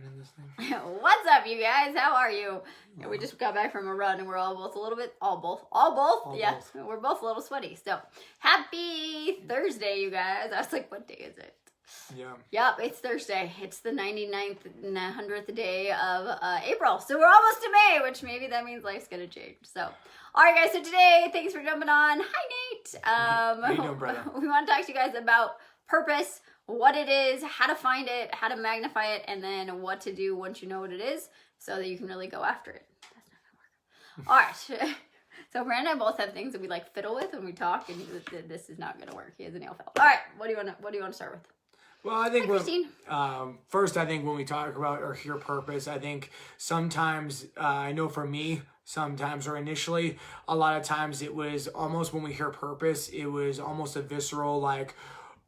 in this thing. What's up, you guys? How are you? Yeah, we just got back from a run and we're all both a little bit, yeah, we're both a little sweaty. So, happy Thursday, you guys. I was like, what day is it? Yeah. Yep, it's Thursday. It's the 99th and 100th day of April. So we're almost to May, which maybe that means life's going to change. So, all right, guys. So today, thanks for jumping on. Hi, Nate. How you doing, brother? We want to talk to you guys about purpose, what it is, how to find it, how to magnify it, and then what to do once you know what it is so that you can really go after it. That's not going to work. All right. So Brandon and I both have things that we like fiddle with when we talk, and this is not going to work. He has a nail file. All right. What do you want to start with? Well, I think Hi, first, I think when we talk about or hear purpose, I think sometimes, I know for me, sometimes or initially, a lot of times it was almost when we hear purpose, it was almost a visceral like,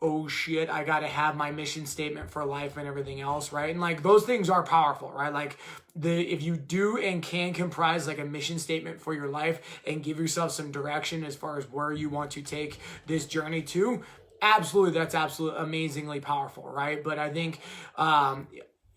oh shit, I gotta have my mission statement for life and everything else, right? And like those things are powerful, right? Like if you do and can comprise like a mission statement for your life and give yourself some direction as far as where you want to take this journey to, absolutely, that's absolutely amazingly powerful, right? But I think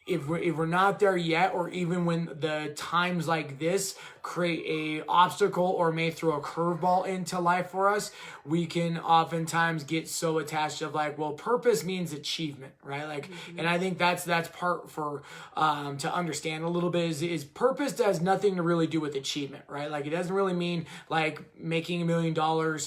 if we're not there yet, or even when the times like this create a obstacle or may throw a curveball into life for us, we can oftentimes get so attached of like, well, purpose means achievement, right? Like, and I think that's part for to understand a little bit is purpose has nothing to really do with achievement, right? Like it doesn't really mean like making $1 million,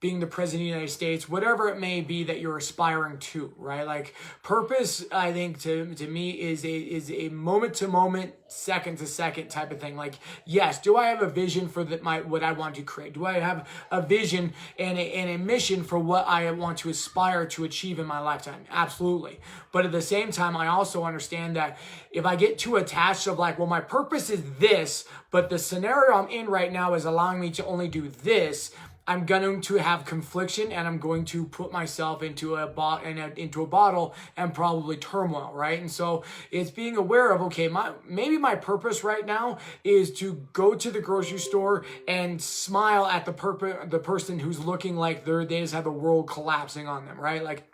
being the president of the United States, whatever it may be that you're aspiring to, right? Like purpose, I think to me is a moment to moment, second to second type of thing. Like, yes, do I have a vision for what I want to create? Do I have a vision and a mission for what I want to aspire to achieve in my lifetime? Absolutely. But at the same time, I also understand that if I get too attached of like, well, my purpose is this, but the scenario I'm in right now is allowing me to only do this, I'm going to have confliction and I'm going to put myself into a bottle and probably turmoil, right? And so it's being aware of, okay, maybe my purpose right now is to go to the grocery store and smile at the person who's looking like they just have the world collapsing on them, right? Like,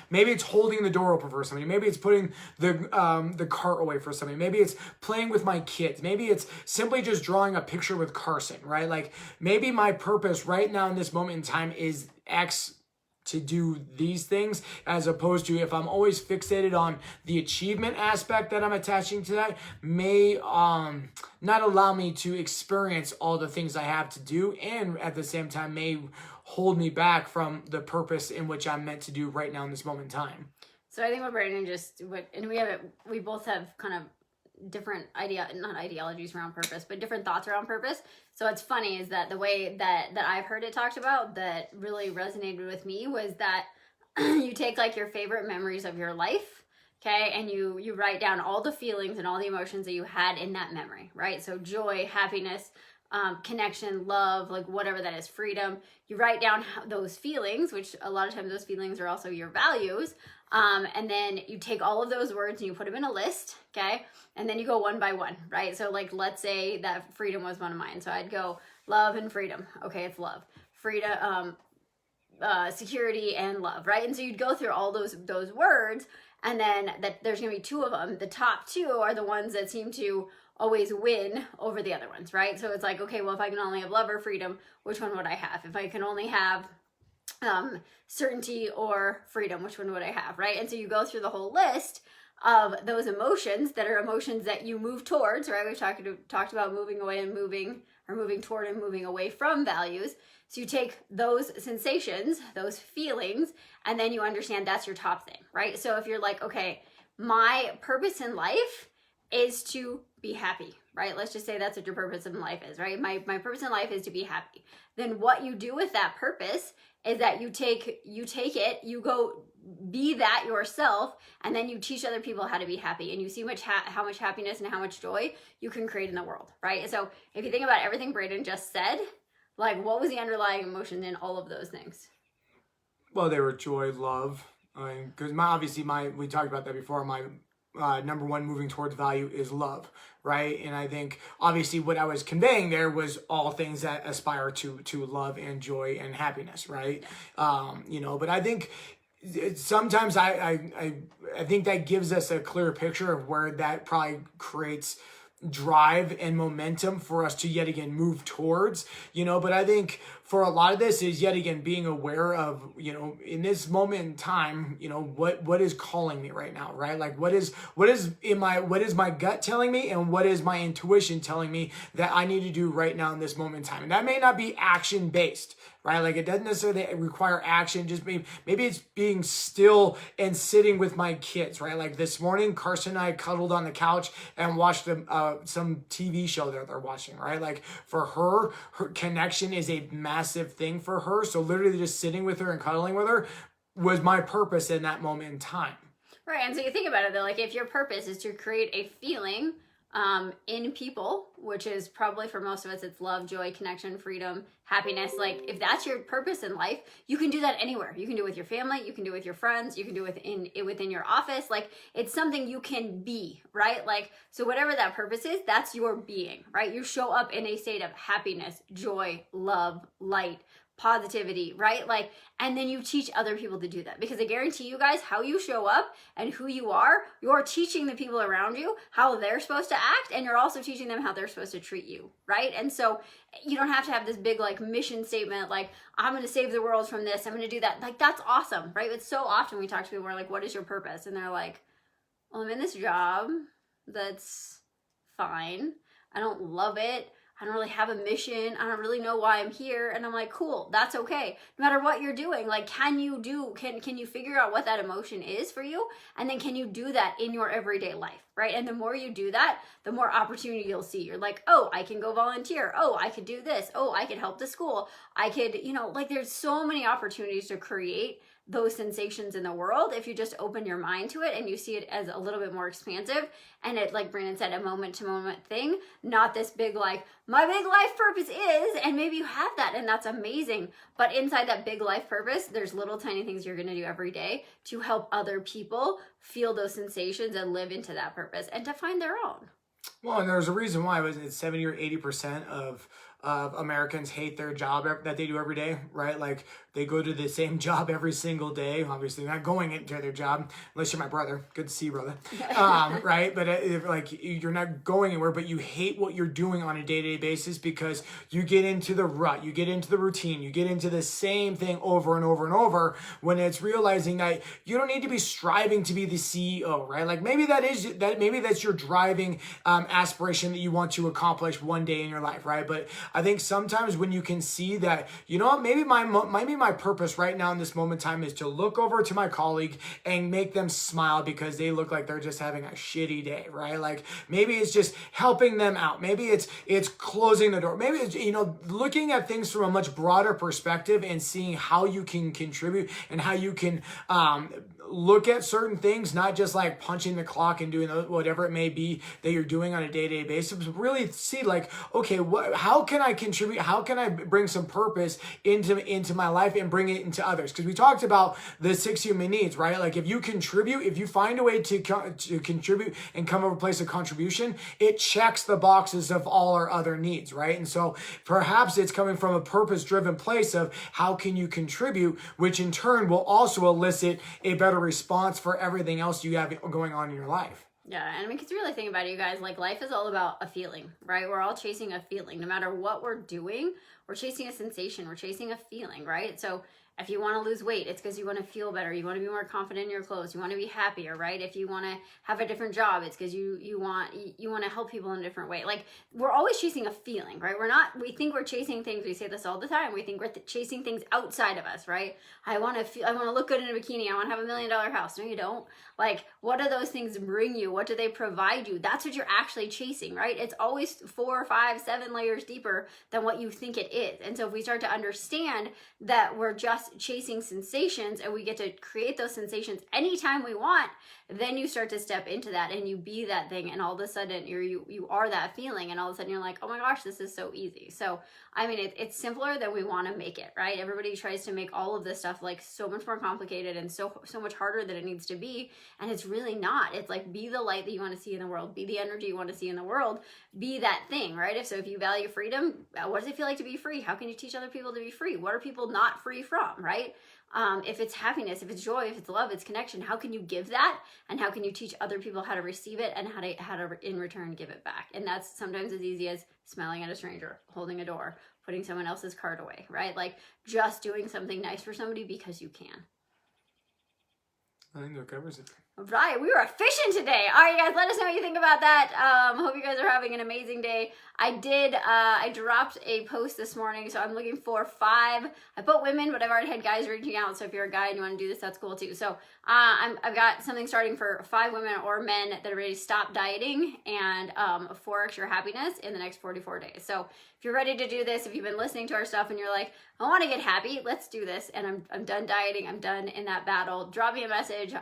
maybe it's holding the door open for somebody. Maybe it's putting the cart away for somebody. Maybe it's playing with my kids. Maybe it's simply just drawing a picture with Carson, right? Like maybe my purpose right now in this moment in time is X, to do these things, as opposed to if I'm always fixated on the achievement aspect that I'm attaching to that, may not allow me to experience all the things I have to do, and at the same time may hold me back from the purpose in which I'm meant to do right now in this moment in time. So I think what Brandon we both have kind of different not ideologies around purpose, but different thoughts around purpose. So what's funny is that the way that I've heard it talked about that really resonated with me was that you take like your favorite memories of your life, okay, and you write down all the feelings and all the emotions that you had in that memory, right? So joy, happiness, connection, love, like whatever that is, freedom. You write down those feelings, which a lot of times those feelings are also your values. And then you take all of those words and you put them in a list, okay? And then you go one by one, right? So like, let's say that freedom was one of mine. So I'd go love and freedom. Okay, it's love. Freedom, security and love, right? And so you'd go through all those words, and then there's gonna be two of them. The top two are the ones that seem to always win over the other ones, right? So it's like, okay, well, if I can only have love or freedom, which one would I have? If I can only have certainty or freedom, which one would I have, right? And so you go through the whole list of those emotions that are emotions that you move towards, right? We've talked about moving away and moving toward and moving away from values. So you take those sensations, those feelings, and then you understand that's your top thing, right? So if you're like, okay, my purpose in life is to be happy, right? Let's just say that's what your purpose in life is, right? My purpose in life is to be happy. Then what you do with that purpose is that you take it, you go be that yourself, and then you teach other people how to be happy, and you see how much happiness and how much joy you can create in the world, right? So if you think about everything Braden just said, like what was the underlying emotion in all of those things? Well, they were joy, love, because we talked about that before. My number one moving towards value is love, right? And I think obviously what I was conveying there was all things that aspire to love and joy and happiness, right? But I think sometimes I think that gives us a clear picture of where that probably creates drive and momentum for us to yet again move towards, but I think for a lot of this is yet again being aware of, in this moment in time, what is calling me right now, right? Like what is my gut telling me, and what is my intuition telling me that I need to do right now in this moment in time. And that may not be action based, right? Like it doesn't necessarily require action. Just maybe it's being still and sitting with my kids, right? Like this morning, Carson and I cuddled on the couch and watched some TV show that they're watching, right? Like for her connection is a massive thing for her. So literally just sitting with her and cuddling with her was my purpose in that moment in time. Right. And so you think about it though, like if your purpose is to create a feeling in people, which is probably for most of us, it's love, joy, connection, freedom, happiness. Like if that's your purpose in life, you can do that anywhere. You can do it with your family, you can do it with your friends, you can do it within your office. Like it's something you can be, right? Like, so whatever that purpose is, that's your being, right? You show up in a state of happiness, joy, love, light, positivity, right? Like, and then you teach other people to do that, because I guarantee you guys, how you show up and who you are, you're teaching the people around you how they're supposed to act, and you're also teaching them how they're supposed to treat you, right? And so you don't have to have this big like mission statement, like I'm going to save the world from this, I'm going to do that. Like that's awesome, right? It's so often we talk to people, we're like, what is your purpose? And they're like, well, I'm in this job that's fine, I don't love it, I don't really have a mission, I don't really know why I'm here. And I'm like, cool, that's okay. No matter what you're doing, like can you figure out what that emotion is for you? And then can you do that in your everyday life, right? And the more you do that, the more opportunity you'll see. You're like, oh, I can go volunteer. Oh, I could do this. Oh, I could help the school. I could, like there's so many opportunities to create those sensations in the world if you just open your mind to it and you see it as a little bit more expansive, and it, like Brandon said, a moment to moment thing, not this big like my big life purpose is, and maybe you have that and that's amazing, but inside that big life purpose there's little tiny things you're going to do every day to help other people feel those sensations and live into that purpose and to find their own. Well, and there's a reason why. Was it 70 or 80% of Americans hate their job that they do every day, right? Like they go to the same job every single day. Obviously, not going into their job unless you're my brother. Good to see you, brother. Right? But like you're not going anywhere, but you hate what you're doing on a day-to-day basis because you get into the rut, you get into the routine, you get into the same thing over and over and over. When it's realizing that you don't need to be striving to be the CEO, right? Like maybe that's your driving aspiration that you want to accomplish one day in your life, right? But I think sometimes when you can see that, maybe my purpose right now in this moment in time is to look over to my colleague and make them smile because they look like they're just having a shitty day, right? Like maybe it's just helping them out. Maybe it's closing the door. Maybe it's, looking at things from a much broader perspective and seeing how you can contribute and how you can look at certain things, not just like punching the clock and doing whatever it may be that you're doing on a day-to-day basis, but really see like, okay, how can I contribute? How can I bring some purpose into my life and bring it into others? Because we talked about the 6 human needs, right? Like if you contribute, if you find a way to contribute and come from a place of contribution, it checks the boxes of all our other needs, right? And so perhaps it's coming from a purpose-driven place of how can you contribute, which in turn will also elicit a better response for everything else you have going on in your life. Yeah, and I mean, because really think about it, you guys, like life is all about a feeling, right? We're all chasing a feeling. No matter what we're doing, we're chasing a sensation, we're chasing a feeling, right? So if you want to lose weight, it's because you want to feel better. You want to be more confident in your clothes. You want to be happier, right? If you want to have a different job, it's because you want to help people in a different way. Like we're always chasing a feeling, right? We think we're chasing things. We say this all the time. We think we're chasing things outside of us, right? I want to look good in a bikini. I want to have $1 million house. No, you don't. Like, what do those things bring you? What do they provide you? That's what you're actually chasing, right? It's always 4, 5, 7 layers deeper than what you think it is. And so if we start to understand that we're just chasing sensations and we get to create those sensations anytime we want, then you start to step into that and you be that thing, and all of a sudden you are that feeling, and all of a sudden you're like, oh my gosh, this is so easy. So I mean, it's simpler than we want to make it, right? Everybody tries to make all of this stuff like so much more complicated and so much harder than it needs to be, and it's really not. It's like, be the light that you want to see in the world, be the energy you want to see in the world, be that thing, right? If you value freedom, what does it feel like to be free? How can you teach other people to be free? What are people not free from, right? If it's happiness, if it's joy, if it's love, it's connection, how can you give that? And how can you teach other people how to receive it and how to in return give it back? And that's sometimes as easy as smiling at a stranger, holding a door, putting someone else's card away, right? Like just doing something nice for somebody because you can. I think that covers it. Right, we were efficient today. All right, guys, let us know what you think about that. Hope you guys are having an amazing day. I dropped a post this morning, so I'm looking for 5. I put women, but I've already had guys reaching out. So if you're a guy and you want to do this, that's cool too. So I've got something starting for 5 women or men that are ready to stop dieting and 4x your happiness in the next 44 days. So if you're ready to do this, if you've been listening to our stuff and you're like, I want to get happy, let's do this. And I'm done dieting. I'm done in that battle. Drop me a message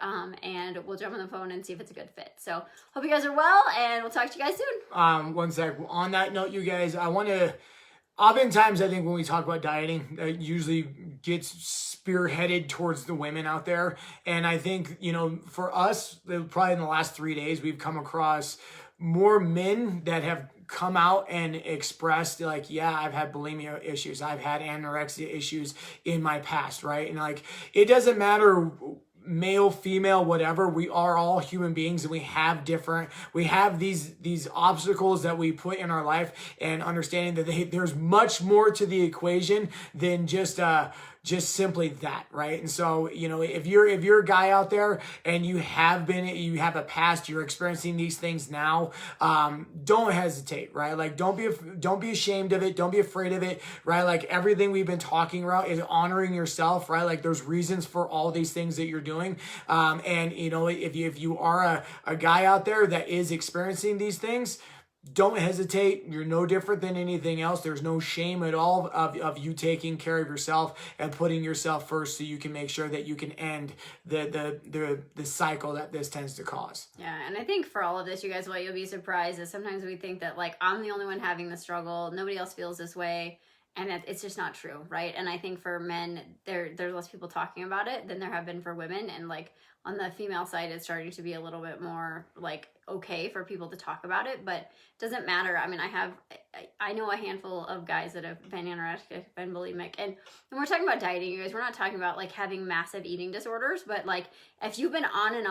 and we'll jump on the phone and see if it's a good fit. So hope you guys are well, and we'll talk to you guys soon. One sec. On that note, you guys, I want to. Oftentimes, I think when we talk about dieting, it usually gets spearheaded towards the women out there. And I think, for us, probably in the last 3 days, we've come across more men that have come out and expressed like, yeah, I've had bulimia issues. I've had anorexia issues in my past, right? And like, it doesn't matter male, female, whatever, we are all human beings and we have these obstacles that we put in our life, and understanding that there's much more to the equation than just simply that, right? And so, if you're a guy out there and you have a past, you're experiencing these things now, don't hesitate, right? Like, don't be ashamed of it. Don't be afraid of it, right? Like, everything we've been talking about is honoring yourself, right? Like, there's reasons for all these things that you're doing. And if you are a guy out there that is experiencing these things, don't hesitate. You're no different than anything else. There's no shame at all of you taking care of yourself and putting yourself first, so you can make sure that you can end the cycle that this tends to cause. Yeah, and I think for all of this, you guys, what you'll be surprised is sometimes we think that like I'm the only one having the struggle, nobody else feels this way. And it's just not true, right? And I think for men, there's less people talking about it than there have been for women. And like on the female side, it's starting to be a little bit more like okay for people to talk about it, but it doesn't matter. I mean, I know a handful of guys that have been anorexic, been bulimic, and when we're talking about dieting, you guys, we're not talking about like having massive eating disorders, but like if you've been on and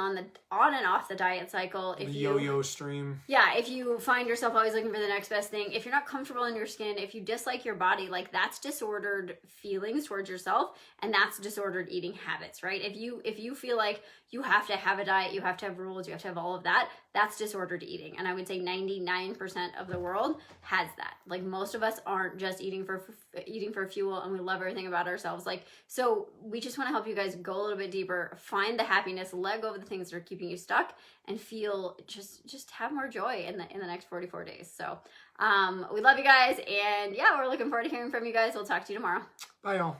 off the diet cycle, if you yo-yo stream, yeah, if you find yourself always looking for the next best thing, if you're not comfortable in your skin, if you dislike your body, like that's disordered feelings towards yourself, and that's disordered eating habits, right? If you feel like you have to have a diet, you have to have rules, you have to have all of that, that's disordered eating. And I would say 99% of the world has that. Like most of us aren't just eating for fuel, and we love everything about ourselves. Like, so we just want to help you guys go a little bit deeper, find the happiness, let go of the things that are keeping you stuck, and feel just have more joy in the next 44 days. So we love you guys, and yeah, we're looking forward to hearing from you guys. We'll talk to you tomorrow. Bye y'all.